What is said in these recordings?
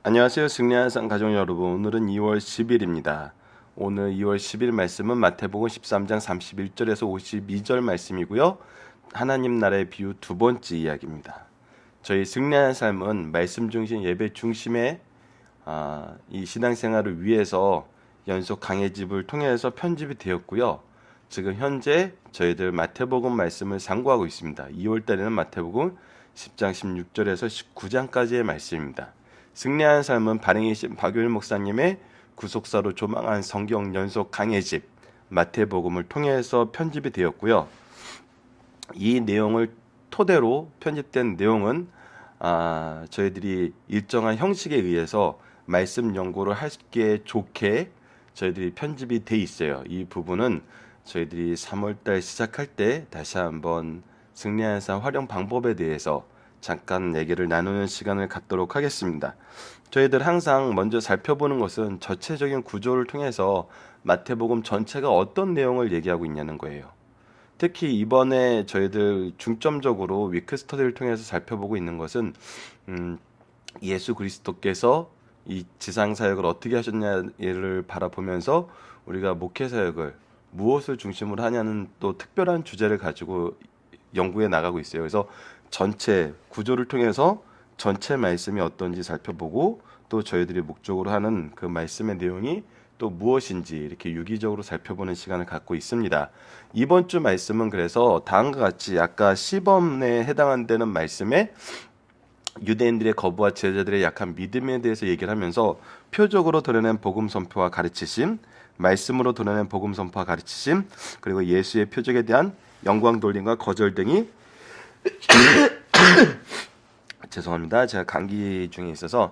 안녕하세요. 승리하는 상 가족 여러분. 오늘은 2월 10일입니다. 오늘 2월 10일 말씀은 마태복음 13장 31절에서 52절 말씀이고요. 하나님 나라의 비유 두 번째 이야기입니다. 저희 승리하는 삶은 말씀 중심 예배 중심의 이 신앙생활을 위해서 연속 강해집을 통해서 편집이 되었고요. 지금 현재 저희들 마태복음 말씀을 상고하고 있습니다. 2월 달에는 마태복음 10장 16절에서 19장까지의 말씀입니다. 승리하는 삶은 발행이신 박효일 목사님의 구속사로 조망한 성경 연속 강해집 마태복음을 통해서 편집이 되었고요. 이 내용을 토대로 편집된 내용은 저희들이 일정한 형식에 의해서 말씀 연구를 하기에 좋게 저희들이 편집이 돼 있어요. 이 부분은 저희들이 3월달 시작할 때 다시 한번 승리하는 삶 활용 방법에 대해서 잠깐 얘기를 나누는 시간을 갖도록 하겠습니다. 저희들 항상 먼저 살펴보는 것은 전체적인 구조를 통해서 마태복음 전체가 어떤 내용을 얘기하고 있냐는 거예요. 특히 이번에 저희들 중점적으로 위크 스터디를 통해서 살펴보고 있는 것은 예수 그리스도께서 이 지상 사역을 어떻게 하셨냐를 바라보면서 우리가 목회 사역을 무엇을 중심으로 하냐는 또 특별한 주제를 가지고 연구해 나가고 있어요. 그래서 전체 구조를 통해서 전체 말씀이 어떤지 살펴보고 또 저희들이 목적으로 하는 그 말씀의 내용이 또 무엇인지 이렇게 유기적으로 살펴보는 시간을 갖고 있습니다. 이번 주 말씀은 그래서 다음과 같이 아까 시범에 해당되는 말씀에 유대인들의 거부와 제자들의 약한 믿음에 대해서 얘기를 하면서 표적으로 드러낸 복음 선포와 가르치심, 말씀으로 드러낸 복음 선포와 가르치심, 그리고 예수의 표적에 대한 영광 돌림과 거절 등이 죄송합니다. 제가 감기 중에 있어서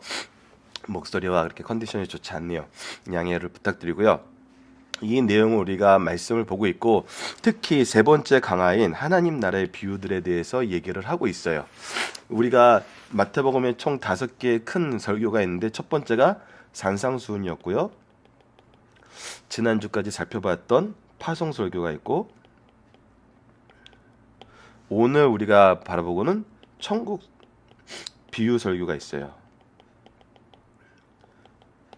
목소리와 그렇게 컨디션이 좋지 않네요. 양해를 부탁드리고요. 이 내용을 우리가 말씀을 보고 있고 특히 세 번째 강화인 하나님 나라의 비유들에 대해서 얘기를 하고 있어요. 우리가 마태복음에 총 5개의 큰 설교가 있는데 첫 번째가 산상수훈이었고요. 지난주까지 살펴봤던 파송설교가 있고 오늘 우리가 바라보고는 천국 비유 설교가 있어요.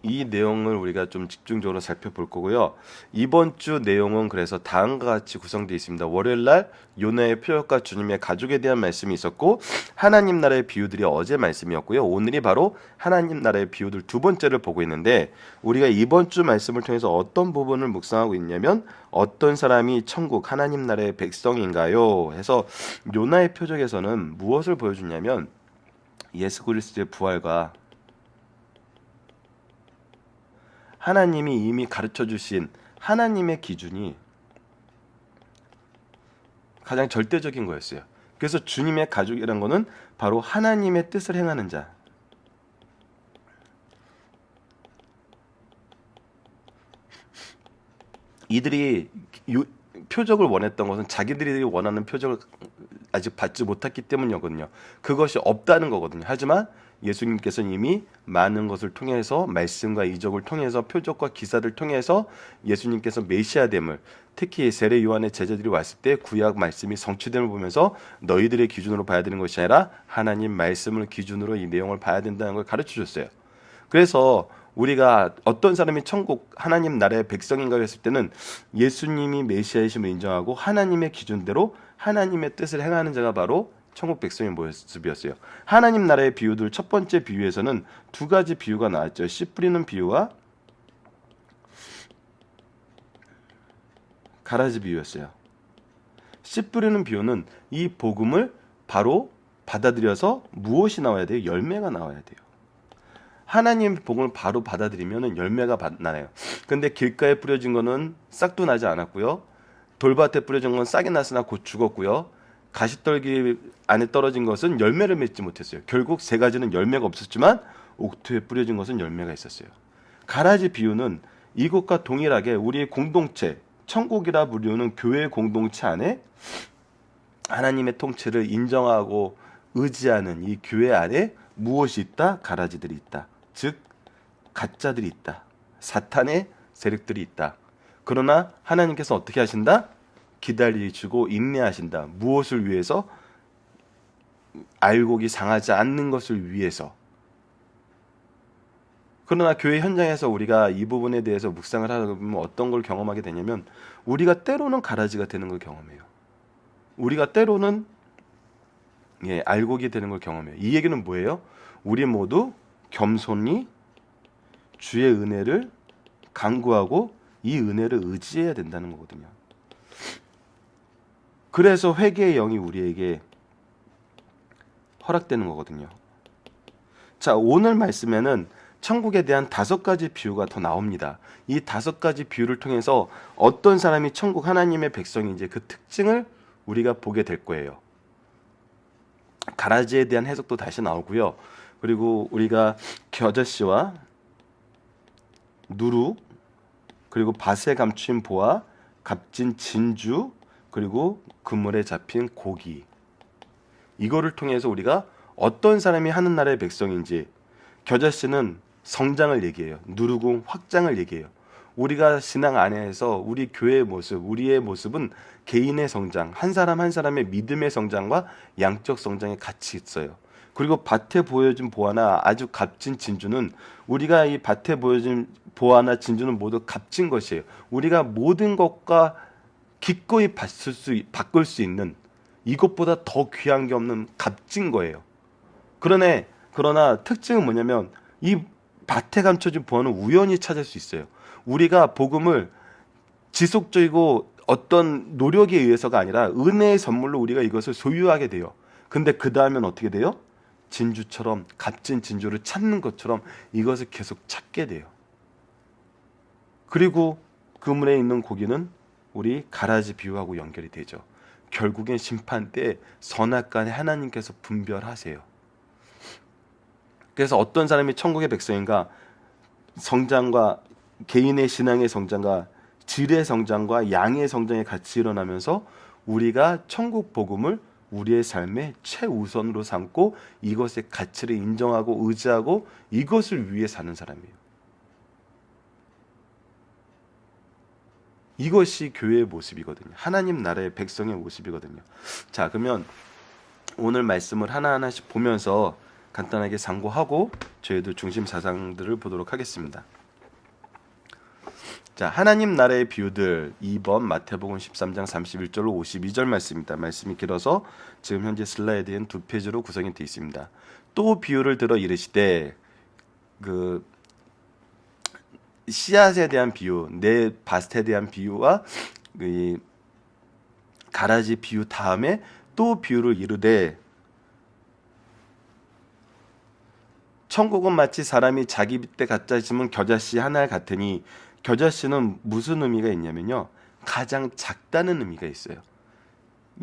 이 내용을 우리가 좀 집중적으로 살펴볼 거고요. 이번 주 내용은 그래서 다음과 같이 구성되어 있습니다. 월요일 날 요나의 표적과 주님의 가족에 대한 말씀이 있었고 하나님 나라의 비유들이 어제 말씀이었고요. 오늘이 바로 하나님 나라의 비유들 두 번째를 보고 있는데 우리가 이번 주 말씀을 통해서 어떤 부분을 묵상하고 있냐면 어떤 사람이 천국 하나님 나라의 백성인가요? 해서 요나의 표적에서는 무엇을 보여주냐면 예수 그리스도의 부활과 하나님이 이미 가르쳐 주신 하나님의 기준이 가장 절대적인 거였어요. 그래서 주님의 가족이라는 것은 바로 하나님의 뜻을 행하는 자. 이들이 표적을 원했던 것은 자기들이 원하는 표적을 아직 받지 못했기 때문이거든요. 그것이 없다는 거거든요. 하지만 예수님께서는 이미 많은 것을 통해서 말씀과 이적을 통해서 표적과 기사를 통해서 예수님께서 메시아됨을 특히 세례 요한의 제자들이 왔을 때 구약 말씀이 성취됨을 보면서 너희들의 기준으로 봐야 되는 것이 아니라 하나님 말씀을 기준으로 이 내용을 봐야 된다는 걸 가르쳐 줬어요. 그래서 우리가 어떤 사람이 천국 하나님 나라의 백성인가 했을 때는 예수님이 메시아이심을 인정하고 하나님의 기준대로 하나님의 뜻을 행하는 자가 바로 천국 백성의 모습이었어요. 하나님 나라의 비유들 첫 번째 비유에서는 두 가지 비유가 나왔죠. 씨 뿌리는 비유와 가라지 비유였어요. 씨 뿌리는 비유는 이 복음을 바로 받아들여서 무엇이 나와야 돼요? 열매가 나와야 돼요. 하나님의 복음을 바로 받아들이면 열매가 나요. 근데 길가에 뿌려진 거는 싹도 나지 않았고요. 돌밭에 뿌려진 건 싹이 났으나 곧 죽었고요. 가시떨기 안에 떨어진 것은 열매를 맺지 못했어요. 결국 세 가지는 열매가 없었지만 옥토에 뿌려진 것은 열매가 있었어요. 가라지 비유는 이것과 동일하게 우리의 공동체, 천국이라 부르는 교회 공동체 안에 하나님의 통치를 인정하고 의지하는 이 교회 안에 무엇이 있다? 가라지들이 있다. 즉 가짜들이 있다. 사탄의 세력들이 있다. 그러나 하나님께서 어떻게 하신다? 기다리시고 인내하신다. 무엇을 위해서? 알곡이 상하지 않는 것을 위해서. 그러나 교회 현장에서 우리가 이 부분에 대해서 묵상을 하다 보면 어떤 걸 경험하게 되냐면 우리가 때로는 가라지가 되는 걸 경험해요. 우리가 때로는 알곡이 되는 걸 경험해요. 이 얘기는 뭐예요? 우리 모두 겸손히 주의 은혜를 간구하고 이 은혜를 의지해야 된다는 거거든요. 그래서 회개의 영이 우리에게 허락되는 거거든요. 자, 오늘 말씀에는 천국에 대한 5가지 비유가 더 나옵니다. 이 5가지 비유를 통해서 어떤 사람이 천국 하나님의 백성인지 그 특징을 우리가 보게 될 거예요. 가라지에 대한 해석도 다시 나오고요. 그리고 우리가 겨자씨와 누룩, 그리고 밭에 감춘 보화, 값진 진주, 그리고 그물에 잡힌 고기, 이거를 통해서 우리가 어떤 사람이 하는 나라의 백성인지, 겨자씨는 성장을 얘기해요. 누룩은 확장을 얘기해요. 우리가 신앙 안에서 우리 교회의 모습, 우리의 모습은 개인의 성장, 한 사람 한 사람의 믿음의 성장과 양적 성장이 같이 있어요. 그리고 밭에 보여진 보화나 아주 값진 진주는, 우리가 이 밭에 보여진 보화나 진주는 모두 값진 것이에요. 우리가 모든 것과 기꺼이 바꿀 수 있는, 이것보다 더 귀한 게 없는 값진 거예요. 그러나 특징은 뭐냐면 이 밭에 감춰진 보화는 우연히 찾을 수 있어요. 우리가 복음을 지속적이고 어떤 노력에 의해서가 아니라 은혜의 선물로 우리가 이것을 소유하게 돼요. 근데 그 다음엔 어떻게 돼요? 진주처럼, 값진 진주를 찾는 것처럼 이것을 계속 찾게 돼요. 그리고 그물에 있는 고기는 우리 가라지 비유하고 연결이 되죠. 결국엔 심판 때 선악간에 하나님께서 분별하세요. 그래서 어떤 사람이 천국의 백성인가, 성장과 개인의 신앙의 성장과 질의 성장과 양의 성장이 같이 일어나면서 우리가 천국 복음을 우리의 삶의 최우선으로 삼고 이것의 가치를 인정하고 의지하고 이것을 위해 사는 사람이에요. 이것이 교회의 모습이거든요. 하나님 나라의 백성의 모습이거든요. 자, 그러면 오늘 말씀을 하나하나씩 보면서 간단하게 상고하고 저희들 중심 사상들을 보도록 하겠습니다. 자, 하나님 나라의 비유들 2번 마태복음 13장 31절로 52절 말씀입니다. 말씀이 길어서 지금 현재 슬라이드엔 2페이지로 구성이 되어 있습니다. 또 비유를 들어 이르시되, 그 씨앗에 대한 비유, 내 밭에 대한 비유와 이 가라지 비유 다음에 또 비유를 이르되, 천국은 마치 사람이 자기 빗대 갖다 심은 겨자씨 하나 같으니, 겨자씨는 무슨 의미가 있냐면요, 가장 작다는 의미가 있어요.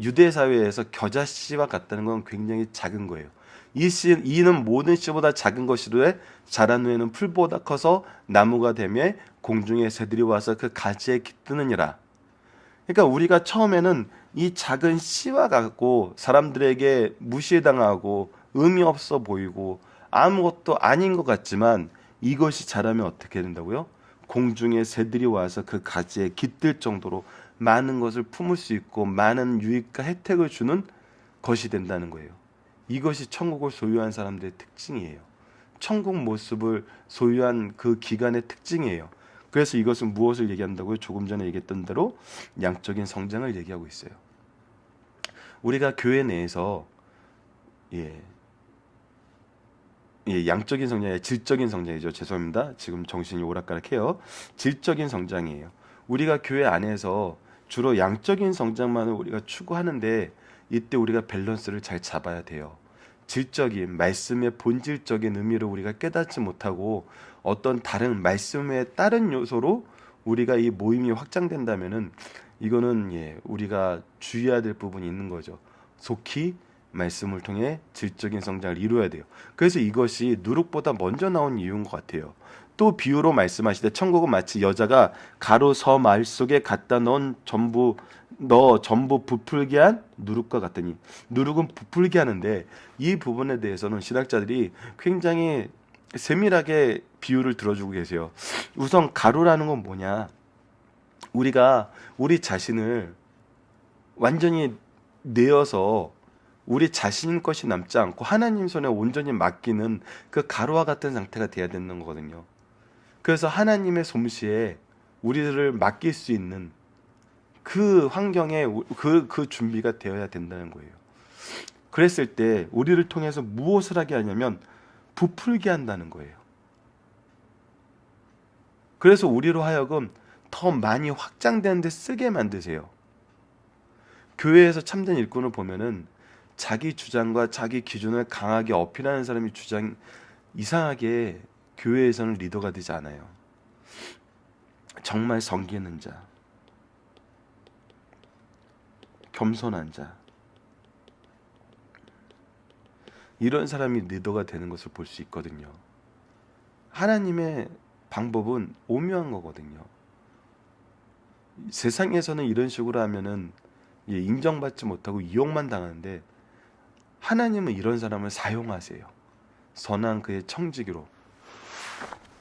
유대 사회에서 겨자씨와 같다는 건 굉장히 작은 거예요. 이는 모든 씨보다 작은 것이로되 자란 후에는 풀보다 커서 나무가 되며 공중의 새들이 와서 그 가지에 깃드느니라. 그러니까 우리가 처음에는 이 작은 씨와 같고 사람들에게 무시당하고 의미 없어 보이고 아무것도 아닌 것 같지만, 이것이 자라면 어떻게 된다고요? 공중의 새들이 와서 그 가지에 깃들 정도로 많은 것을 품을 수 있고 많은 유익과 혜택을 주는 것이 된다는 거예요. 이것이 천국을 소유한 사람들의 특징이에요. 천국 모습을 소유한 그 기간의 특징이에요. 그래서 이것은 무엇을 얘기한다고요? 조금 전에 얘기했던 대로 양적인 성장을 얘기하고 있어요. 우리가 교회 내에서 양적인 성장이 아니라 질적인 성장이죠. 죄송합니다. 지금 정신이 오락가락해요. 질적인 성장이에요. 우리가 교회 안에서 주로 양적인 성장만을 우리가 추구하는데, 이때 우리가 밸런스를 잘 잡아야 돼요. 질적인, 말씀의 본질적인 의미를 우리가 깨닫지 못하고 어떤 다른 말씀의 다른 요소로 우리가 이 모임이 확장된다면은 이거는 우리가 주의해야 될 부분이 있는 거죠. 속히 말씀을 통해 질적인 성장을 이루어야 돼요. 그래서 이것이 누룩보다 먼저 나온 이유인 것 같아요. 또 비유로 말씀하시되, 천국은 마치 여자가 가루 서말 속에 갖다 전부 부풀게 한 누룩과 같더니, 누룩은 부풀게 하는데 이 부분에 대해서는 신학자들이 굉장히 세밀하게 비유를 들어주고 계세요. 우선 가루라는 건 뭐냐, 우리가 우리 자신을 완전히 내어서 우리 자신 것이 남지 않고 하나님 손에 온전히 맡기는 그 가루와 같은 상태가 돼야 되는 거거든요. 그래서 하나님의 솜씨에 우리를 맡길 수 있는 그 환경에 그 준비가 되어야 된다는 거예요. 그랬을 때 우리를 통해서 무엇을 하게 하냐면 부풀게 한다는 거예요. 그래서 우리로 하여금 더 많이 확장되는 데 쓰게 만드세요. 교회에서 참된 일꾼을 보면은 자기 주장과 자기 기준을 강하게 어필하는 사람이 이상하게 교회에서는 리더가 되지 않아요. 정말 성기 있는 자, 겸손한 자, 이런 사람이 리더가 되는 것을 볼 수 있거든요. 하나님의 방법은 오묘한 거거든요. 세상에서는 이런 식으로 하면은 인정받지 못하고 이용만 당하는데 하나님은 이런 사람을 사용하세요. 선한 그의 청지기로.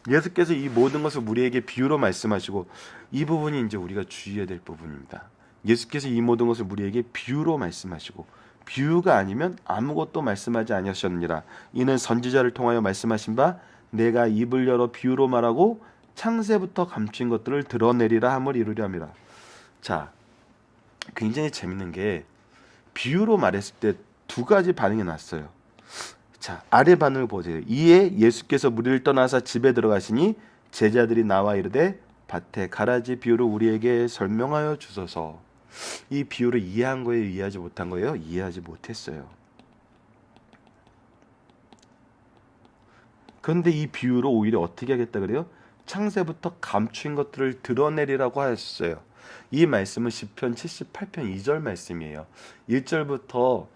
예수께서 이 모든 것을 우리에게 비유로 말씀하시고, 이 부분이 이제 우리가 주의해야 될 부분입니다. 예수께서 이 모든 것을 우리에게 비유로 말씀하시고, 비유가 아니면 아무것도 말씀하지 아니하셨느니라. 이는 선지자를 통하여 말씀하신 바 내가 입을 열어 비유로 말하고 창세부터 감춘 것들을 드러내리라 함을 이루려 함이라. 자, 굉장히 재밌는 게 비유로 말했을 때 두 가지 반응이 났어요. 자, 아래 반응을 보세요. 이에 예수께서 무리를 떠나사 집에 들어가시니 제자들이 나와 이르되 밭에 가라지 비유를 우리에게 설명하여 주소서. 이 비유를 이해한 거예요? 이해하지 못한 거예요? 이해하지 못했어요. 그런데 이 비유로 오히려 어떻게 하겠다 그래요? 창세부터 감춘 것들을 드러내리라고 하셨어요. 이 말씀은 시편 78편 2절 말씀이에요. 1절부터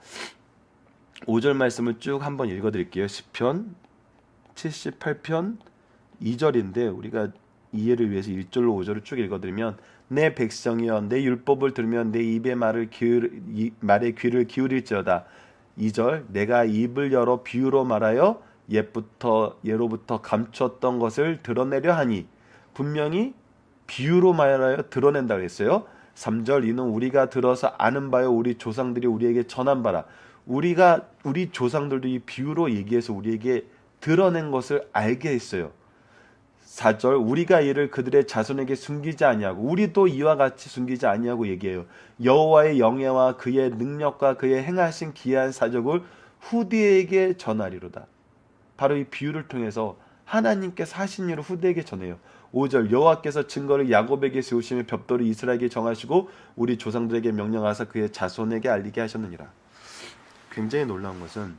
5절 말씀을 쭉 한번 읽어드릴게요. 시편 78편 2절인데 우리가 이해를 위해서 1절로 5절을 쭉 읽어드리면 내 백성이여 내 율법을 들으면 내 입의 말에 귀를 기울일지어다. 2절 내가 입을 열어 비유로 말하여 예로부터 감췄던 것을 드러내려 하니. 분명히 비유로 말하여 드러낸다고 했어요. 3절 이는 우리가 들어서 아는 바요 우리 조상들이 우리에게 전한 바라. 우리 조상들도 이 비유로 얘기해서 우리에게 드러낸 것을 알게 했어요. 4절 우리가 이를 그들의 자손에게 숨기지 아니하고 우리도 이와 같이 숨기지 아니하고 얘기해요. 여호와의 영예와 그의 능력과 그의 행하신 기이한 사적을 후대에게 전하리로다. 바로 이 비유를 통해서 하나님께서 하신 일을 후대에게 전해요. 5절 여호와께서 증거를 야곱에게 세우시며 벽돌을 이스라엘에게 정하시고 우리 조상들에게 명령하사 그의 자손에게 알리게 하셨느니라. 굉장히 놀라운 것은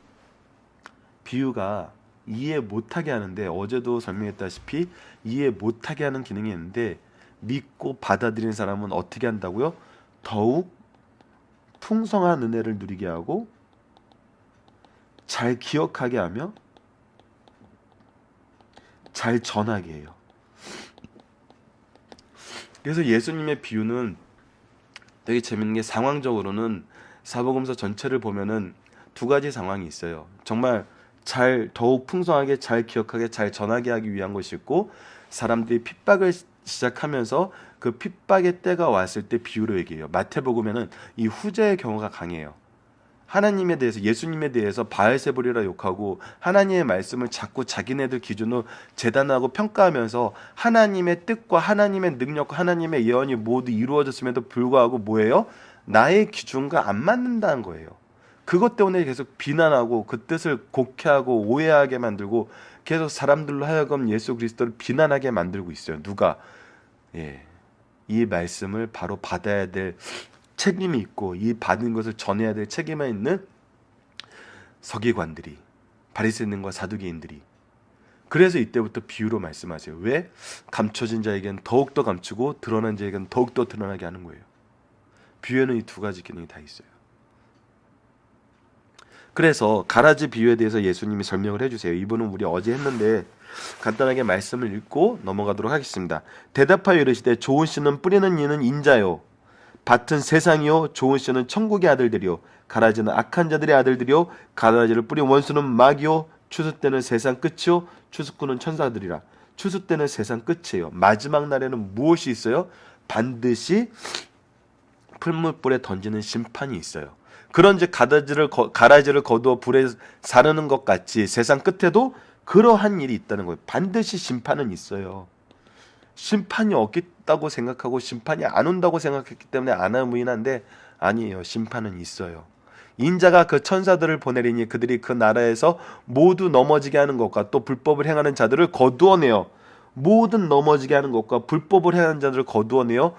비유가 이해 못하게 하는데, 어제도 설명했다시피 이해 못하게 하는 기능이 있는데 믿고 받아들이는 사람은 어떻게 한다고요? 더욱 풍성한 은혜를 누리게 하고 잘 기억하게 하며 잘 전하게 해요. 그래서 예수님의 비유는 되게 재밌는 게 상황적으로는 사복음서 전체를 보면은 두 가지 상황이 있어요. 정말 더욱 풍성하게 잘 기억하게 잘 전하게 하기 위한 것이 있고, 사람들이 핍박을 시작하면서 그 핍박의 때가 왔을 때 비유로 얘기해요. 마태복음에는 이 후자의 경우가 강해요. 하나님에 대해서, 예수님에 대해서 바알세불이라 욕하고 하나님의 말씀을 자꾸 자기네들 기준으로 재단하고 평가하면서 하나님의 뜻과 하나님의 능력과 하나님의 예언이 모두 이루어졌음에도 불구하고 뭐예요? 나의 기준과 안 맞는다는 거예요. 그것 때문에 계속 비난하고 그 뜻을 곡해하고 오해하게 만들고 계속 사람들로 하여금 예수 그리스도를 비난하게 만들고 있어요. 누가? 이 말씀을 바로 받아야 될 책임이 있고 이 받은 것을 전해야 될 책임이 있는 서기관들이, 바리새인과 사두개인들이. 그래서 이때부터 비유로 말씀하세요. 왜? 감춰진 자에게는 더욱더 감추고 드러난 자에게는 더욱더 드러나게 하는 거예요. 비유에는 이 두 가지 기능이 다 있어요. 그래서 가라지 비유에 대해서 예수님이 설명을 해주세요. 이분은 우리 어제 했는데 간단하게 말씀을 읽고 넘어가도록 하겠습니다. 대답하여 이르시되 좋은 씨는 뿌리는 이는 인자요 밭은 세상이요 좋은 씨는 천국의 아들들이요 가라지는 악한 자들의 아들들이요 가라지를 뿌린 원수는 마귀요 추수 때는 세상 끝이요 추수꾼은 천사들이라. 추수 때는 세상 끝이에요. 마지막 날에는 무엇이 있어요? 반드시 풀무불에 던지는 심판이 있어요. 그런즉 가라지를 거두어 불에 사르는 것 같이 세상 끝에도 그러한 일이 있다는 거예요. 반드시 심판은 있어요. 심판이 없겠다고 생각하고 심판이 안 온다고 생각했기 때문에 안하무인한데 아니에요. 심판은 있어요. 인자가 그 천사들을 보내리니 그들이 그 나라에서 모두 넘어지게 하는 것과 또 불법을 행하는 자들을 거두어내어 모든 넘어지게 하는 것과 불법을 행하는 자들을 거두어내어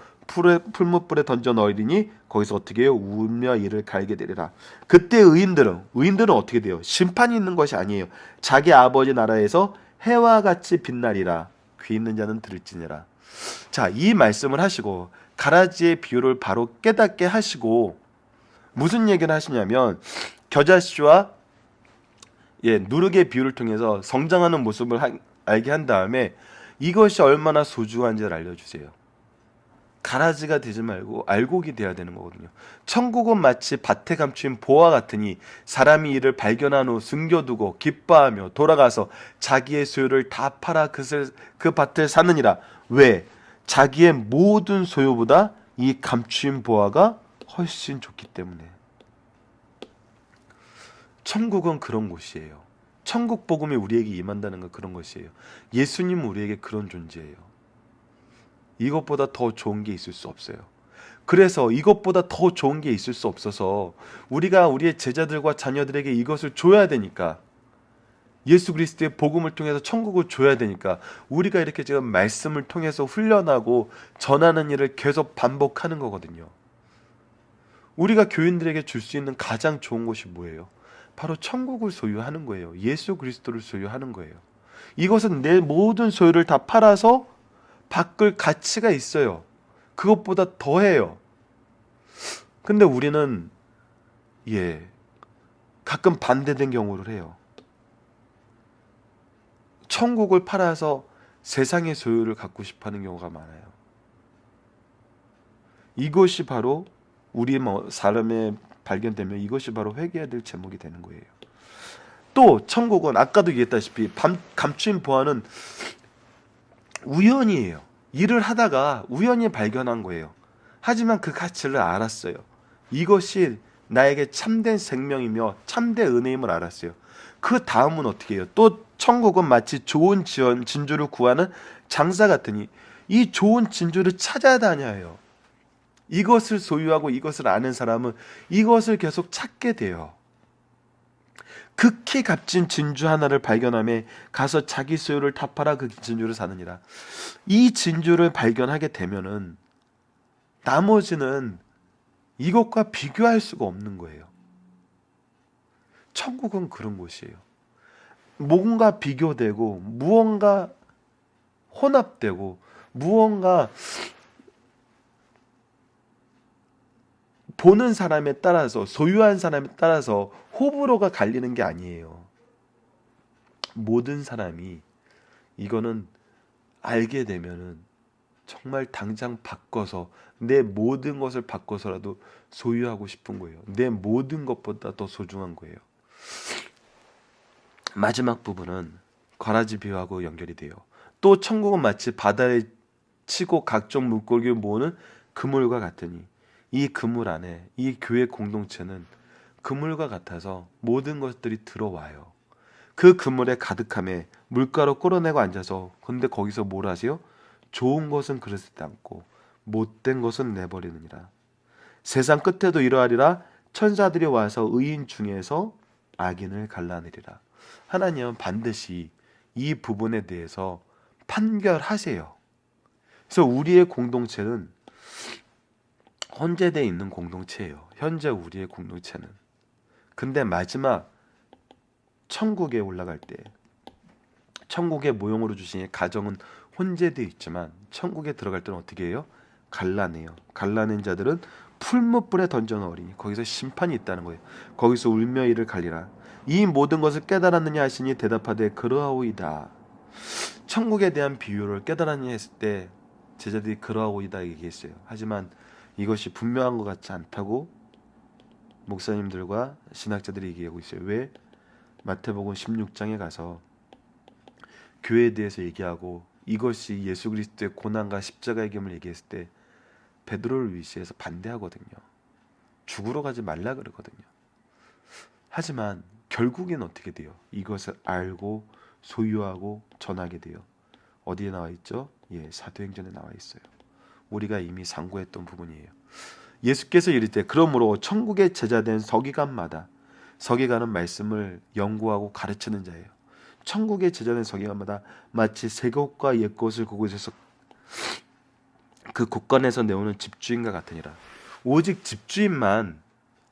풀무불에 던져 넣으리니 거기서 어떻게 해요? 울며 이를 갈게 되리라. 그때 의인들은 어떻게 돼요? 심판이 있는 것이 아니에요. 자기 아버지 나라에서 해와 같이 빛나리라. 귀 있는 자는 들을지니라. 자, 이 말씀을 하시고 가라지의 비유를 바로 깨닫게 하시고 무슨 얘기를 하시냐면 겨자씨와 누룩의 비유를 통해서 성장하는 모습을 알게 한 다음에 이것이 얼마나 소중한지를 알려주세요. 가라지가 되지 말고 알곡이 돼야 되는 거거든요. 천국은 마치 밭에 감추인 보화 같으니 사람이 이를 발견한 후 숨겨두고 기뻐하며 돌아가서 자기의 소유를 다 팔아 그 밭을 사느니라. 왜? 자기의 모든 소유보다 이 감추인 보화가 훨씬 좋기 때문에. 천국은 그런 곳이에요. 천국 복음이 우리에게 임한다는 건 그런 것이에요. 예수님은 우리에게 그런 존재예요. 이것보다 더 좋은 게 있을 수 없어요. 그래서 이것보다 더 좋은 게 있을 수 없어서 우리가 우리의 제자들과 자녀들에게 이것을 줘야 되니까, 예수 그리스도의 복음을 통해서 천국을 줘야 되니까 우리가 이렇게 지금 말씀을 통해서 훈련하고 전하는 일을 계속 반복하는 거거든요. 우리가 교인들에게 줄 수 있는 가장 좋은 것이 뭐예요? 바로 천국을 소유하는 거예요. 예수 그리스도를 소유하는 거예요. 이것은 내 모든 소유를 다 팔아서 바꿀 가치가 있어요. 그것보다 더해요. 근데 우리는 가끔 반대된 경우를 해요. 천국을 팔아서 세상의 소유를 갖고 싶어하는 경우가 많아요. 이것이 바로 우리 사람에 발견되면 이것이 바로 회개해야 될 제목이 되는 거예요. 또 천국은 아까도 얘기했다시피 감추인 보화는 우연이에요. 일을 하다가 우연히 발견한 거예요. 하지만 그 가치를 알았어요. 이것이 나에게 참된 생명이며 참된 은혜임을 알았어요. 그 다음은 어떻게 해요? 또 천국은 마치 좋은 진주를 구하는 장사 같으니 이 좋은 진주를 찾아다녀요. 이것을 소유하고 이것을 아는 사람은 이것을 계속 찾게 돼요. 극히 값진 진주 하나를 발견함에 가서 자기 소유를 다 팔아 그 진주를 사느니라. 이 진주를 발견하게 되면은 나머지는 이것과 비교할 수가 없는 거예요. 천국은 그런 곳이에요. 뭔가 비교되고 무언가 혼합되고 무언가 보는 사람에 따라서, 소유한 사람에 따라서 호불호가 갈리는 게 아니에요. 모든 사람이 이거는 알게 되면은 정말 당장 바꿔서 내 모든 것을 바꿔서라도 소유하고 싶은 거예요. 내 모든 것보다 더 소중한 거예요. 마지막 부분은 가라지 비유하고 연결이 돼요. 또 천국은 마치 바다에 치고 각종 물고기를 모으는 그물과 같으니 이 그물 안에 이 교회 공동체는 그물과 같아서 모든 것들이 들어와요. 그 그물에 가득함에 물가로 끌어내고 앉아서, 근데 거기서 뭘 하세요? 좋은 것은 그릇에 담고 못된 것은 내버리느니라. 세상 끝에도 이러하리라. 천사들이 와서 의인 중에서 악인을 갈라내리라. 하나님은 반드시 이 부분에 대해서 판결하세요. 그래서 우리의 공동체는 헌재되어 있는 공동체예요. 현재 우리의 공동체는. 근데 마지막 천국에 올라갈 때, 천국의 모형으로 주신 가정은 혼재되어 있지만 천국에 들어갈 때는 어떻게 해요? 갈라내요. 갈라낸 자들은 풀무불에 던져 넣으리니 거기서 심판이 있다는 거예요. 거기서 울며 이를 갈리라. 이 모든 것을 깨달았느냐 하시니 대답하되 그러하오이다. 천국에 대한 비유를 깨달았느냐 했을 때 제자들이 그러하오이다 얘기했어요. 하지만 이것이 분명한 것 같지 않다고 목사님들과 신학자들이 얘기하고 있어요. 왜? 마태복음 16장에 가서 교회에 대해서 얘기하고 이것이 예수 그리스도의 고난과 십자가의 겸을 얘기했을 때 베드로를 위시해서 반대하거든요. 죽으러 가지 말라 그러거든요. 하지만 결국엔 어떻게 돼요? 이것을 알고 소유하고 전하게 돼요. 어디에 나와 있죠? 예, 사도행전에 나와 있어요. 우리가 이미 상고했던 부분이에요. 예수께서 이르되 그러므로 천국의 제자된 서기관마다 서기관은 말씀을 연구하고 가르치는 자예요. 천국의 제자된 서기관마다 마치 새 것과 옛 것을 그곳에서 그 곳간에서 내오는 집주인과 같으니라. 오직 집주인만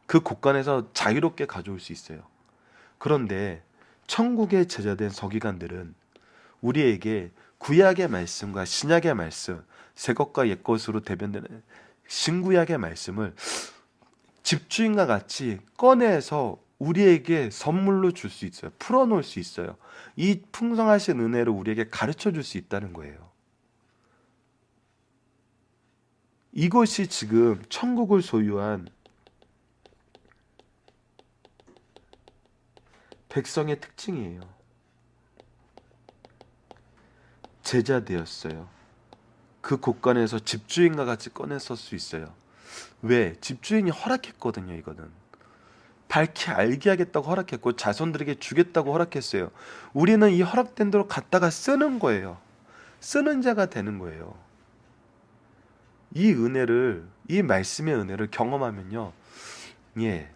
그 곳간에서 자유롭게 가져올 수 있어요. 그런데 천국의 제자된 서기관들은 우리에게 구약의 말씀과 신약의 말씀, 새 것과 옛 것으로 대변되는 신구약의 말씀을 집주인과 같이 꺼내서 우리에게 선물로 줄 수 있어요. 풀어놓을 수 있어요. 이 풍성하신 은혜를 우리에게 가르쳐 줄 수 있다는 거예요. 이것이 지금 천국을 소유한 백성의 특징이에요. 제자 되었어요. 그 곳간에서 집주인과 같이 꺼내서 쓸 수 있어요. 왜? 집주인이 허락했거든요. 이거는 밝히 알게 하겠다고 허락했고 자손들에게 주겠다고 허락했어요. 우리는 이 허락된 대로 갖다가 쓰는 거예요. 쓰는 자가 되는 거예요. 이 은혜를, 이 말씀의 은혜를 경험하면요, 예,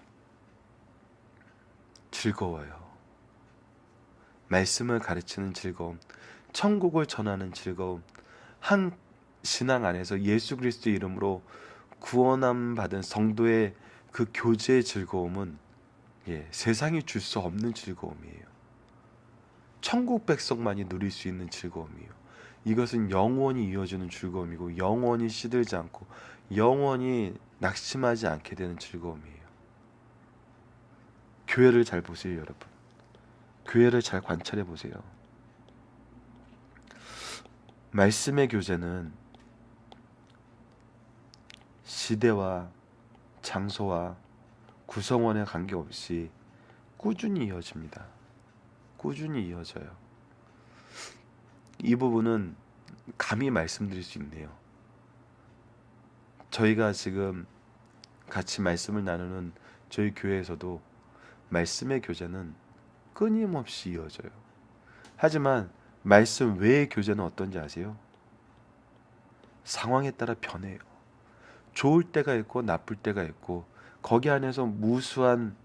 즐거워요. 말씀을 가르치는 즐거움, 천국을 전하는 즐거움, 한 신앙 안에서 예수 그리스도의 이름으로 구원함 받은 성도의 그 교제의 즐거움은 세상이 줄 수 없는 즐거움이에요. 천국 백성만이 누릴 수 있는 즐거움이에요. 이것은 영원히 이어지는 즐거움이고 영원히 시들지 않고 영원히 낙심하지 않게 되는 즐거움이에요. 교회를 잘 보세요, 여러분. 교회를 잘 관찰해 보세요. 말씀의 교제는 시대와 장소와 구성원에 관계없이 꾸준히 이어집니다. 꾸준히 이어져요. 이 부분은 감히 말씀드릴 수 있네요. 저희가 지금 같이 말씀을 나누는 저희 교회에서도 말씀의 교제는 끊임없이 이어져요. 하지만 말씀 외의 교제는 어떤지 아세요? 상황에 따라 변해요. 좋을 때가 있고 나쁠 때가 있고 거기 안에서 무수한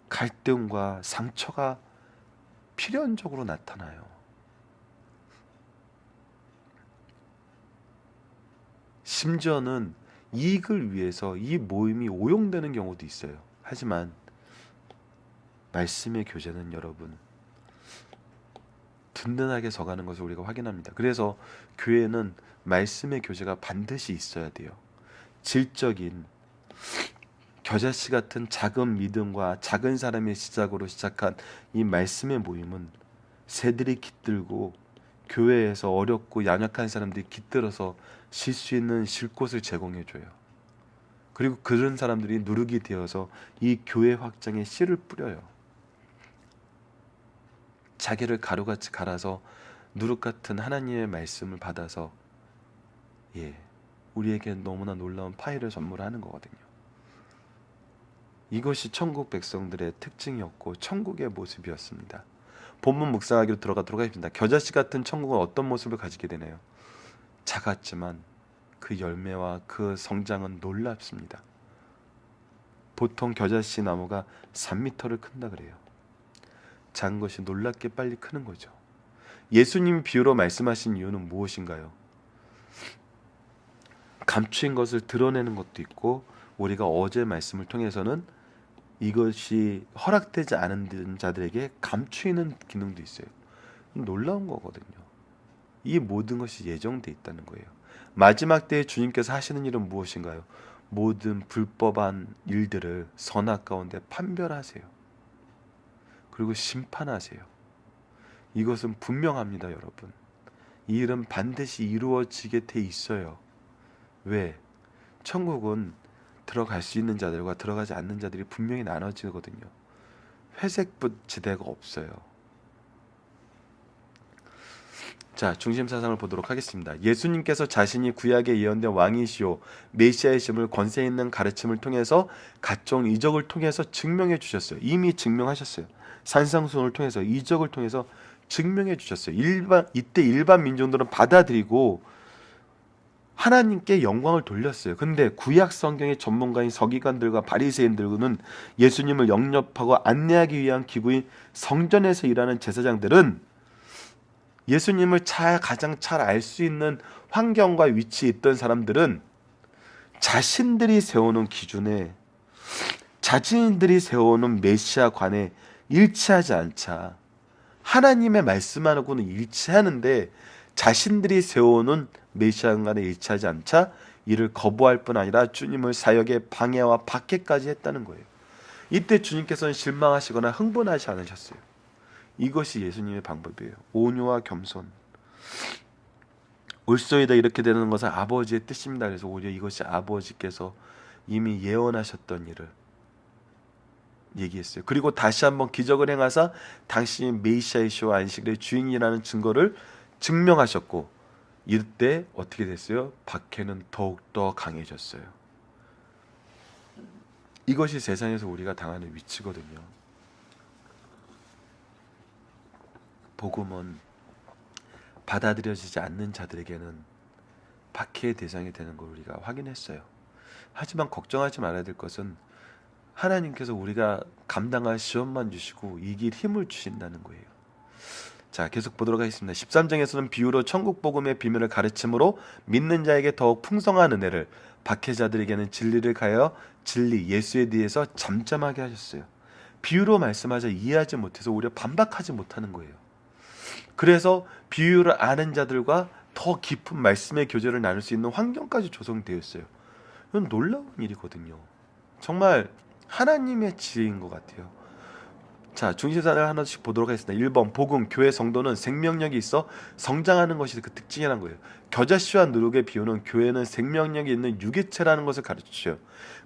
갈등과 상처가 필연적으로 나타나요. 심지어는 이익을 위해서 이 모임이 오용되는 경우도 있어요. 하지만 말씀의 교제는 여러분 든든하게 서가는 것을 우리가 확인합니다. 그래서 교회는 말씀의 교제가 반드시 있어야 돼요. 질적인 겨자씨 같은 작은 믿음과 작은 사람의 시작으로 시작한 이 말씀의 모임은 새들이 깃들고 교회에서 어렵고 연약한 사람들이 깃들어서 쉴 수 있는 쉴 곳을 제공해줘요. 그리고 그런 사람들이 누룩이 되어서 이 교회 확장에 씨를 뿌려요. 자기를 가루같이 갈아서 누룩 같은 하나님의 말씀을 받아서 우리에게 너무나 놀라운 파일을 선물하는 거거든요. 이것이 천국 백성들의 특징이었고 천국의 모습이었습니다. 본문 묵상하기로 들어가도록 하겠습니다. 겨자씨 같은 천국은 어떤 모습을 가지게 되나요? 작았지만 그 열매와 그 성장은 놀랍습니다. 보통 겨자씨 나무가 3m를 큰다 그래요. 작은 것이 놀랍게 빨리 크는 거죠. 예수님 비유로 말씀하신 이유는 무엇인가요? 감추인 것을 드러내는 것도 있고 우리가 어제 말씀을 통해서는 이것이 허락되지 않은 자들에게 감추이는 기능도 있어요. 놀라운 거거든요. 이 모든 것이 예정되어 있다는 거예요. 마지막 때에 주님께서 하시는 일은 무엇인가요? 모든 불법한 일들을 선악 가운데 판별하세요. 그리고 심판하세요. 이것은 분명합니다, 여러분. 이 일은 반드시 이루어지게 돼 있어요. 왜? 천국은 들어갈 수 있는 자들과 들어가지 않는 자들이 분명히 나눠지거든요. 회색빛 지대가 없어요. 자, 중심 사상을 보도록 하겠습니다. 예수님께서 자신이 구약에 예언된 왕이시오 메시아이심을 권세 있는 가르침을 통해서 각종 이적을 통해서 증명해 주셨어요. 이미 증명하셨어요. 산상수훈을 통해서 이적을 통해서 증명해 주셨어요. 이때 일반 민중들은 받아들이고 하나님께 영광을 돌렸어요. 근데 구약 성경의 전문가인 서기관들과 바리새인들은 예수님을 영접하고 안내하기 위한 기구인 성전에서 일하는 제사장들은 예수님을 가장 잘 알 수 있는 환경과 위치에 있던 사람들은 자신들이 세우는 기준에, 자신들이 세우는 메시아관에 일치하지 않자 하나님의 말씀하고는 일치하는데 자신들이 세우는 메시아관에 일치하지 않자 이를 거부할 뿐 아니라 주님을 사역의 방해와 박해까지 했다는 거예요. 이때 주님께서는 실망하시거나 흥분하지 않으셨어요. 이것이 예수님의 방법이에요. 온유와 겸손. 올소이다 이렇게 되는 것은 아버지의 뜻입니다. 그래서 오히려 이것이 아버지께서 이미 예언하셨던 일을 얘기했어요. 그리고 다시 한번 기적을 행하사 당신이 메시아이시오 안식일의 주인이라는 증거를 증명하셨고 이때 어떻게 됐어요? 박해는 더욱더 강해졌어요. 이것이 세상에서 우리가 당하는 위치거든요. 복음은 받아들여지지 않는 자들에게는 박해의 대상이 되는 걸 우리가 확인했어요. 하지만 걱정하지 말아야 될 것은 하나님께서 우리가 감당할 시험만 주시고 이길 힘을 주신다는 거예요. 자, 계속 보도록 하겠습니다. 13장에서는 비유로 천국 복음의 비밀을 가르침으로 믿는 자에게 더욱 풍성한 은혜를, 박해자들에게는 진리를 가하여 진리 예수에 대해서 잠잠하게 하셨어요. 비유로 말씀하자 이해하지 못해서 오히려 반박하지 못하는 거예요. 그래서 비유를 아는 자들과 더 깊은 말씀의 교제를 나눌 수 있는 환경까지 조성되었어요. 이건 놀라운 일이거든요. 정말 하나님의 지혜인 것 같아요. 자, 중심사를 하나씩 보도록 하겠습니다. 1번, 복음, 교회 성도는 생명력이 있어 성장하는 것이 그 특징이라는 거예요. 겨자씨와 누룩의 비유는 교회는 생명력이 있는 유기체라는 것을 가르쳐줘요.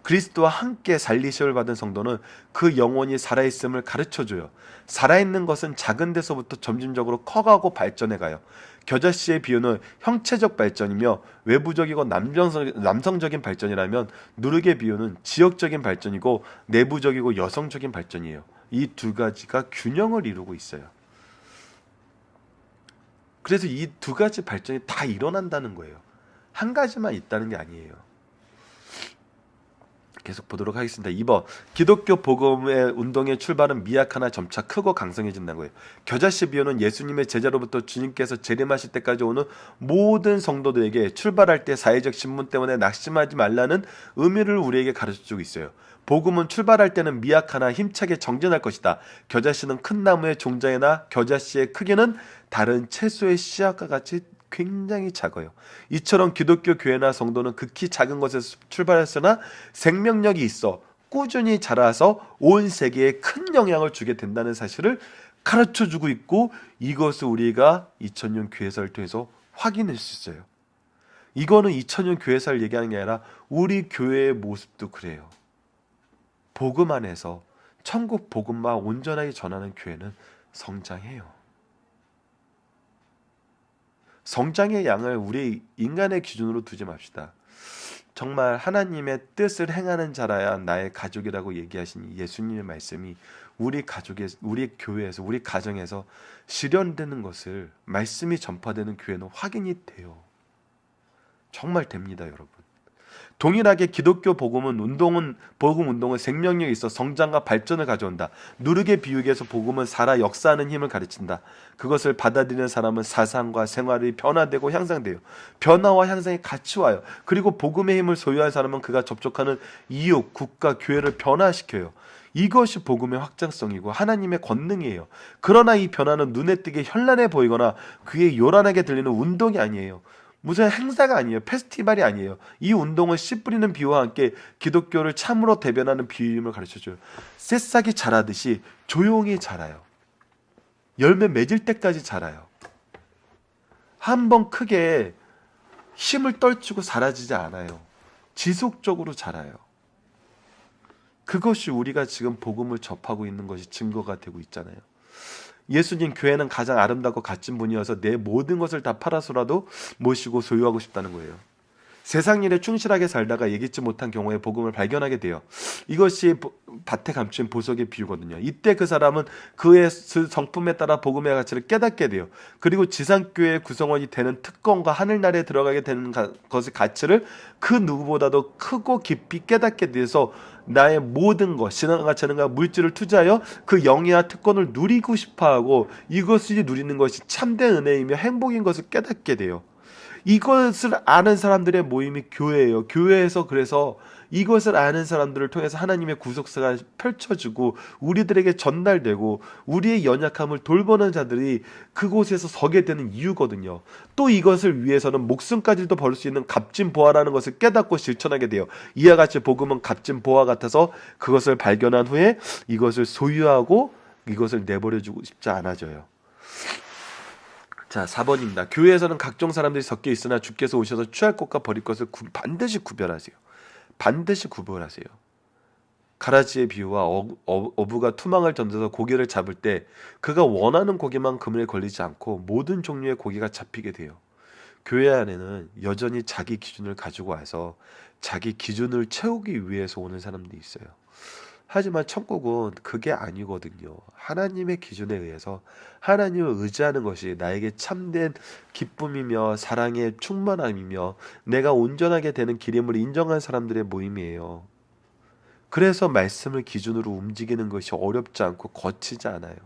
그리스도와 함께 살리심을 받은 성도는 그 영혼이 살아있음을 가르쳐줘요. 살아있는 것은 작은 데서부터 점진적으로 커가고 발전해가요. 겨자씨의 비유는 형체적 발전이며 외부적이고 남성적인 발전이라면 누룩의 비유는 지역적인 발전이고 내부적이고 여성적인 발전이에요. 이 두 가지가 균형을 이루고 있어요. 그래서 이 두 가지 발전이 다 일어난다는 거예요. 한 가지만 있다는 게 아니에요. 계속 보도록 하겠습니다. 2번, 기독교 복음의 운동의 출발은 미약하나 점차 크고 강성해진다는 거예요. 겨자씨 비유는 예수님의 제자로부터 주님께서 재림하실 때까지 오는 모든 성도들에게 출발할 때 사회적 신분 때문에 낙심하지 말라는 의미를 우리에게 가르쳐주고 있어요. 복음은 출발할 때는 미약하나 힘차게 정진할 것이다. 겨자씨는 큰 나무의 종자이나 겨자씨의 크기는 다른 채소의 씨앗과 같이 굉장히 작아요. 이처럼 기독교 교회나 성도는 극히 작은 것에서 출발했으나 생명력이 있어 꾸준히 자라서 온 세계에 큰 영향을 주게 된다는 사실을 가르쳐주고 있고, 이것을 우리가 2000년 교회사를 통해서 확인할 수 있어요. 이거는 2000년 교회사를 얘기하는 게 아니라 우리 교회의 모습도 그래요. 복음 안에서 천국 복음만 온전하게 전하는 교회는 성장해요. 성장의 양을 우리 인간의 기준으로 두지 맙시다. 정말 하나님의 뜻을 행하는 자라야 나의 가족이라고 얘기하신 예수님의 말씀이 우리 가족에, 우리 교회에서, 우리 가정에서 실현되는 것을, 말씀이 전파되는 교회는 확인이 돼요. 정말 됩니다, 여러분. 동일하게 기독교 복음 운동은 생명력이 있어 성장과 발전을 가져온다. 누룩의 비유에서 복음은 살아 역사하는 힘을 가르친다. 그것을 받아들이는 사람은 사상과 생활이 변화되고 향상돼요. 변화와 향상이 같이 와요. 그리고 복음의 힘을 소유한 사람은 그가 접촉하는 이웃, 국가, 교회를 변화시켜요. 이것이 복음의 확장성이고 하나님의 권능이에요. 그러나 이 변화는 눈에 띄게 현란해 보이거나 귀에 요란하게 들리는 운동이 아니에요. 무슨 행사가 아니에요. 페스티벌이 아니에요. 이 운동은 씨 뿌리는 비유와 함께 기독교를 참으로 대변하는 비유임을 가르쳐줘요. 새싹이 자라듯이 조용히 자라요. 열매 맺을 때까지 자라요. 한번 크게 힘을 떨치고 사라지지 않아요. 지속적으로 자라요. 그것이 우리가 지금 복음을 접하고 있는 것이 증거가 되고 있잖아요. 예수님 교회는 가장 아름답고 값진 분이어서 내 모든 것을 다 팔아서라도 모시고 소유하고 싶다는 거예요. 세상 일에 충실하게 살다가 예기치 못한 경우에 복음을 발견하게 돼요. 이것이 밭에 감춘 보석의 비유거든요. 이때 그 사람은 그의 성품에 따라 복음의 가치를 깨닫게 돼요. 그리고 지상교회의 구성원이 되는 특권과 하늘나라에 들어가게 되는 것의 가치를 그 누구보다도 크고 깊이 깨닫게 돼서 나의 모든 것, 신앙과 재능과 물질을 투자하여 그 영예와 특권을 누리고 싶어하고 이것을 누리는 것이 참된 은혜이며 행복인 것을 깨닫게 돼요. 이것을 아는 사람들의 모임이 교회예요. 교회에서 그래서 이것을 아는 사람들을 통해서 하나님의 구속사가 펼쳐지고 우리들에게 전달되고 우리의 연약함을 돌보는 자들이 그곳에서 서게 되는 이유거든요. 또 이것을 위해서는 목숨까지도 벌 수 있는 값진 보화라는 것을 깨닫고 실천하게 돼요. 이와 같이 복음은 값진 보화 같아서 그것을 발견한 후에 이것을 소유하고 이것을 내버려주고 싶지 않아져요. 자, 4번입니다. 교회에서는 각종 사람들이 섞여 있으나 주께서 오셔서 취할 것과 버릴 것을 반드시 구별하세요. 반드시 구별하세요. 가라지의 비유와 어부가 투망을 던져서 고기를 잡을 때 그가 원하는 고기만 그물에 걸리지 않고 모든 종류의 고기가 잡히게 돼요. 교회 안에는 여전히 자기 기준을 가지고 와서 자기 기준을 채우기 위해서 오는 사람들이 있어요. 하지만 천국은 그게 아니거든요. 하나님의 기준에 의해서 하나님을 의지하는 것이 나에게 참된 기쁨이며 사랑의 충만함이며 내가 온전하게 되는 길임을 인정한 사람들의 모임이에요. 그래서 말씀을 기준으로 움직이는 것이 어렵지 않고 거치지 않아요.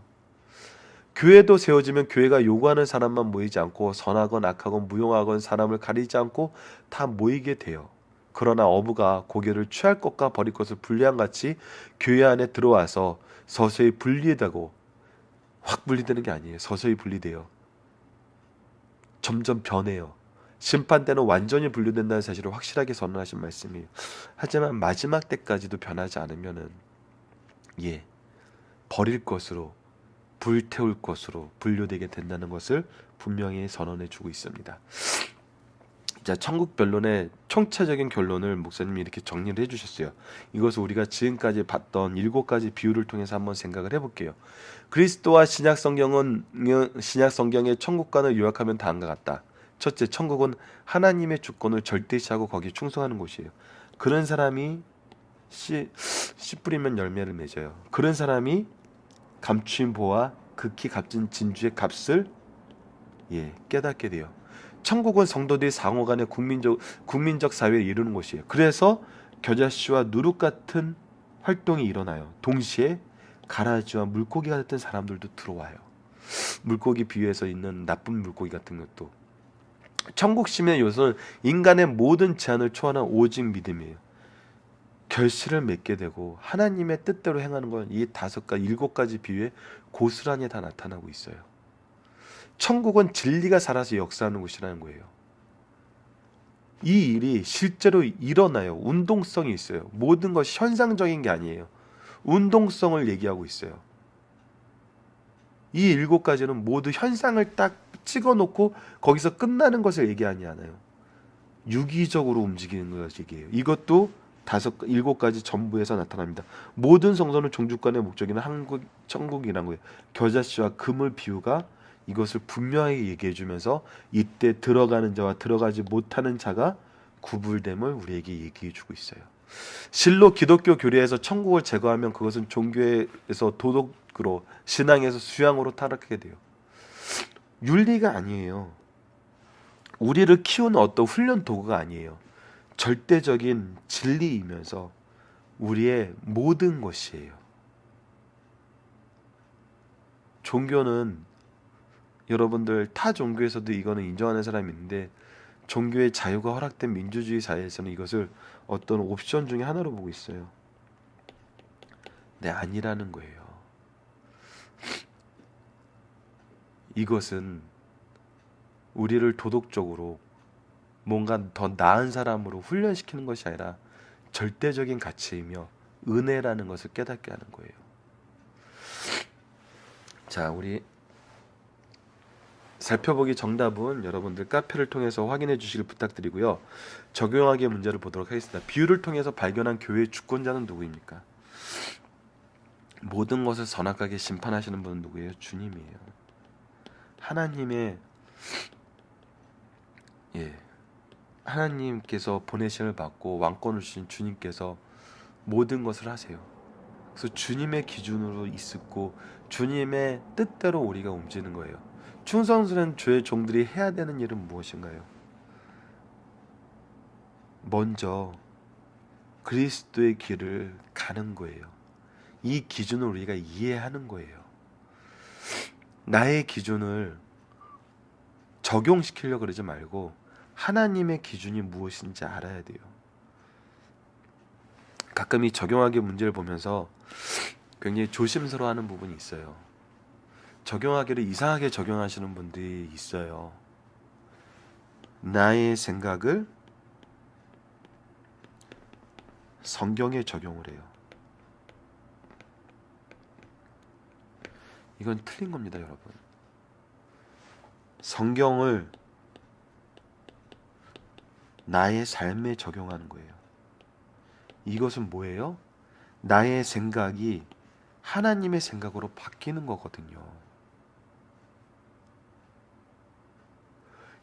교회도 세워지면 교회가 요구하는 사람만 모이지 않고 선하건 악하건 무용하건 사람을 가리지 않고 다 모이게 돼요. 그러나 어부가 고기를 취할 것과 버릴 것을 분리한 같이 교회 안에 들어와서 서서히 분리되고 확 분리되는 게 아니에요. 서서히 분리돼요. 점점 변해요. 심판 때는 완전히 분리된다는 사실을 확실하게 선언하신 말씀이에요. 하지만 마지막 때까지도 변하지 않으면은 버릴 것으로 불태울 것으로 분류되게 된다는 것을 분명히 선언해 주고 있습니다. 자, 천국 변론의 총체적인 결론을 목사님이 이렇게 정리를 해주셨어요. 이것을 우리가 지금까지 봤던 7가지 비유를 통해서 한번 생각을 해볼게요. 그리스도와 신약 성경의 천국관을 요약하면 다음과 같다. 첫째, 천국은 하나님의 주권을 절대시하고 거기에 충성하는 곳이에요. 그런 사람이 씨 뿌리면 열매를 맺어요. 그런 사람이 감추인 보화, 극히 값진 진주의 값을 깨닫게 돼요. 천국은 성도들이 상호간의 국민적 사회를 이루는 곳이에요. 그래서 겨자씨와 누룩 같은 활동이 일어나요. 동시에 가라지와 물고기 같은 사람들도 들어와요. 물고기 비유에서 있는 나쁜 물고기 같은 것도. 천국 시민의 요소는 인간의 모든 제한을 초월한 오직 믿음이에요. 결실을 맺게 되고 하나님의 뜻대로 행하는 건 이 7가지 비유에 고스란히 다 나타나고 있어요. 천국은 진리가 살아서 역사하는 곳이라는 거예요. 이 일이 실제로 일어나요. 운동성이 있어요. 모든 것이 현상적인 게 아니에요. 운동성을 얘기하고 있어요. 이 7가지는 모두 현상을 딱 찍어놓고 거기서 끝나는 것을 얘기하지 않아요. 유기적으로 움직이는 것을 얘기해요. 이것도 7가지 전부에서 나타납니다. 모든 성서는 종주권의 목적이는 천국이라는 거예요. 겨자씨와 그물 비유가 이것을 분명하게 얘기해 주면서 이때 들어가는 자와 들어가지 못하는 자가 구분됨을 우리에게 얘기해 주고 있어요. 실로 기독교 교리에서 천국을 제거하면 그것은 종교에서 도덕으로, 신앙에서 수양으로 타락하게 돼요. 윤리가 아니에요. 우리를 키우는 어떤 훈련 도구가 아니에요. 절대적인 진리이면서 우리의 모든 것이에요. 종교는 여러분들 타 종교에서도 이거는 인정하는 사람이 있는데 종교의 자유가 허락된 민주주의 사회에서는 이것을 어떤 옵션 중에 하나로 보고 있어요. 네, 아니라는 거예요. 이것은 우리를 도덕적으로 뭔가 더 나은 사람으로 훈련시키는 것이 아니라 절대적인 가치이며 은혜라는 것을 깨닫게 하는 거예요. 자, 우리 살펴보기 정답은 여러분들 카페를 통해서 확인해 주시길 부탁드리고요. 적용하기의 문제를 보도록 하겠습니다. 비유를 통해서 발견한 교회의 주권자는 누구입니까? 모든 것을 선악하게 심판하시는 분은 누구예요? 주님이에요. 하나님의 하나님께서 보내심을 받고 왕권을 주신 주님께서 모든 것을 하세요. 그래서 주님의 기준으로 있고 주님의 뜻대로 우리가 움직이는 거예요. 충성스러운 주의 종들이 해야 되는 일은 무엇인가요? 먼저 그리스도의 길을 가는 거예요. 이 기준을 우리가 이해하는 거예요. 나의 기준을 적용시키려고 그러지 말고 하나님의 기준이 무엇인지 알아야 돼요. 가끔 이 적용하기 문제를 보면서 굉장히 조심스러워하는 부분이 있어요. 적용하기를 이상하게 적용하시는 분들이 있어요. 나의 생각을 성경에 적용을 해요. 이건 틀린 겁니다, 여러분. 성경을 나의 삶에 적용하는 거예요. 이것은 뭐예요? 나의 생각이 하나님의 생각으로 바뀌는 거거든요.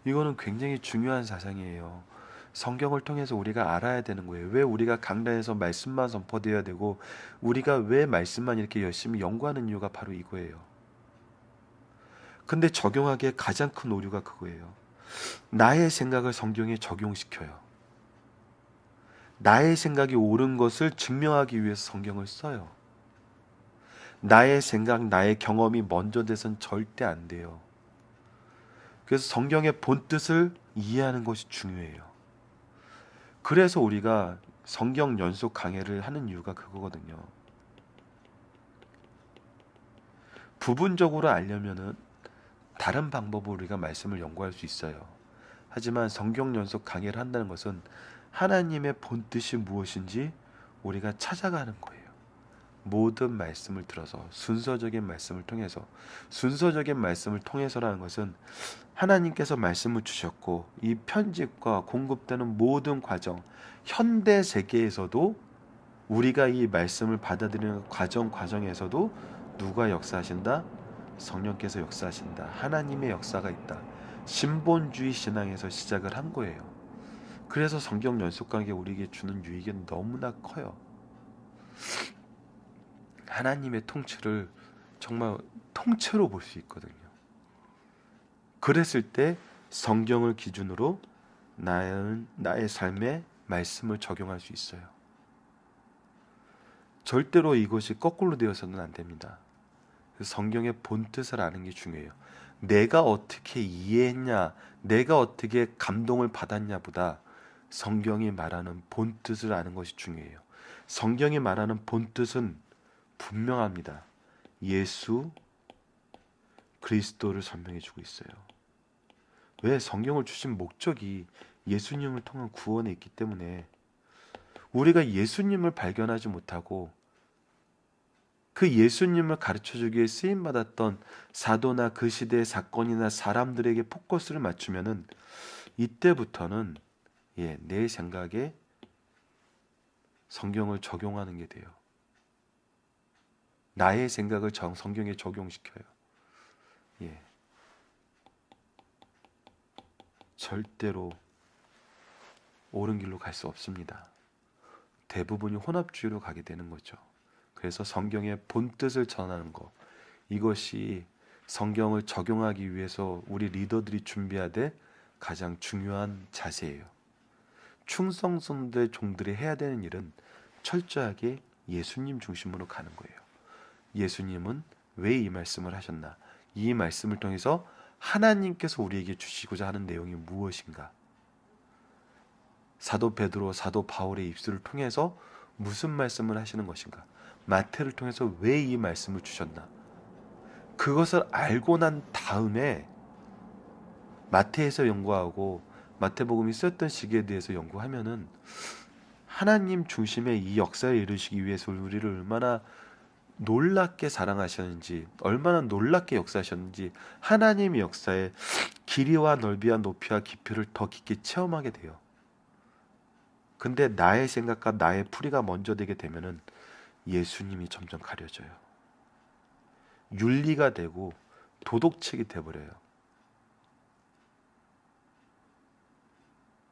이거는 굉장히 중요한 사상이에요. 성경을 통해서 우리가 알아야 되는 거예요. 왜 우리가 강단에서 말씀만 선포되어야 되고 우리가 왜 말씀만 이렇게 열심히 연구하는 이유가 바로 이거예요. 근데 적용하기에 가장 큰 오류가 그거예요. 나의 생각을 성경에 적용시켜요. 나의 생각이 옳은 것을 증명하기 위해서 성경을 써요. 나의 생각, 나의 경험이 먼저 돼선 절대 안 돼요. 그래서 성경의 본뜻을 이해하는 것이 중요해요. 그래서 우리가 성경 연속 강해를 하는 이유가 그거거든요. 부분적으로 알려면은 다른 방법으로 우리가 말씀을 연구할 수 있어요. 하지만 성경 연속 강해를 한다는 것은 하나님의 본뜻이 무엇인지 우리가 찾아가는 거예요. 모든 말씀을 들어서 순서적인 말씀을 통해서라는 것은 하나님께서 말씀을 주셨고 이 편집과 공급되는 모든 과정, 현대 세계에서도 우리가 이 말씀을 받아들이는 과정에서도 누가 역사하신다? 성령께서 역사하신다. 하나님의 역사가 있다. 신본주의 신앙에서 시작을 한 거예요. 그래서 성경 연속 강의 우리에게 주는 유익은 너무나 커요. 하나님의 통치를 정말 통째로 볼 수 있거든요. 그랬을 때 성경을 기준으로 나의 삶에 말씀을 적용할 수 있어요. 절대로 이것이 거꾸로 되어서는 안 됩니다. 성경의 본뜻을 아는 게 중요해요. 내가 어떻게 이해했냐, 내가 어떻게 감동을 받았냐보다 성경이 말하는 본뜻을 아는 것이 중요해요. 성경이 말하는 본뜻은 분명합니다. 예수 그리스도를 설명해 주고 있어요. 왜? 성경을 주신 목적이 예수님을 통한 구원에 있기 때문에 우리가 예수님을 발견하지 못하고 그 예수님을 가르쳐주기 위해 쓰임받았던 사도나 그 시대의 사건이나 사람들에게 포커스를 맞추면은 이때부터는 내 생각에 성경을 적용하는 게 돼요. 나의 생각을 성경에 적용시켜요. 절대로 옳은 길로 갈 수 없습니다. 대부분이 혼합주의로 가게 되는 거죠. 그래서 성경의 본뜻을 전하는 것, 이것이 성경을 적용하기 위해서 우리 리더들이 준비해야 될 가장 중요한 자세예요. 충성스러운 종들이 해야 되는 일은 철저하게 예수님 중심으로 가는 거예요. 예수님은 왜 이 말씀을 하셨나? 이 말씀을 통해서 하나님께서 우리에게 주시고자 하는 내용이 무엇인가? 사도 베드로, 사도 바울의 입술을 통해서 무슨 말씀을 하시는 것인가? 마태를 통해서 왜 이 말씀을 주셨나? 그것을 알고 난 다음에 마태에서 연구하고 마태복음이 쓰였던 시기에 대해서 연구하면은 하나님 중심의 이 역사를 이루시기 위해서 우리를 얼마나 놀랍게 사랑하셨는지, 얼마나 놀랍게 역사하셨는지 하나님의 역사의 길이와 넓이와 높이와 깊이를 더 깊게 체험하게 돼요. 근데 나의 생각과 나의 풀이가 먼저 되게 되면은 예수님이 점점 가려져요. 윤리가 되고 도덕책이 돼버려요.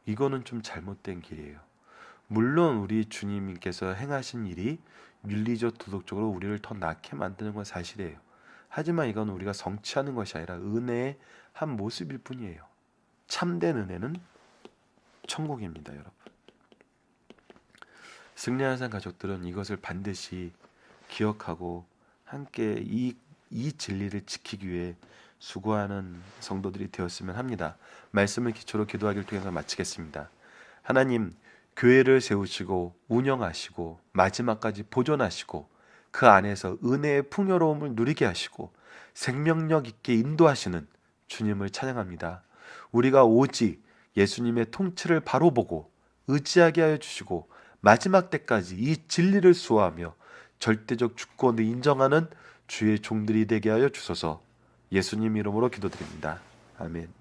이거는 좀 잘못된 길이에요. 물론 우리 주님께서 행하신 일이 윤리적 도덕적으로 우리를 더 낫게 만드는 건 사실이에요. 하지만 이건 우리가 성취하는 것이 아니라 은혜의 한 모습일 뿐이에요. 참된 은혜는 천국입니다, 여러분. 승리하는 삶 가족들은 이것을 반드시 기억하고 함께 이 진리를 지키기 위해 수고하는 성도들이 되었으면 합니다. 말씀을 기초로 기도하기를 통해서 마치겠습니다. 하나님, 교회를 세우시고 운영하시고 마지막까지 보존하시고 그 안에서 은혜의 풍요로움을 누리게 하시고 생명력 있게 인도하시는 주님을 찬양합니다. 우리가 오직 예수님의 통치를 바로 보고 의지하게 하여 주시고 마지막 때까지 이 진리를 수호하며 절대적 주권을 인정하는 주의 종들이 되게 하여 주소서. 예수님 이름으로 기도드립니다. 아멘.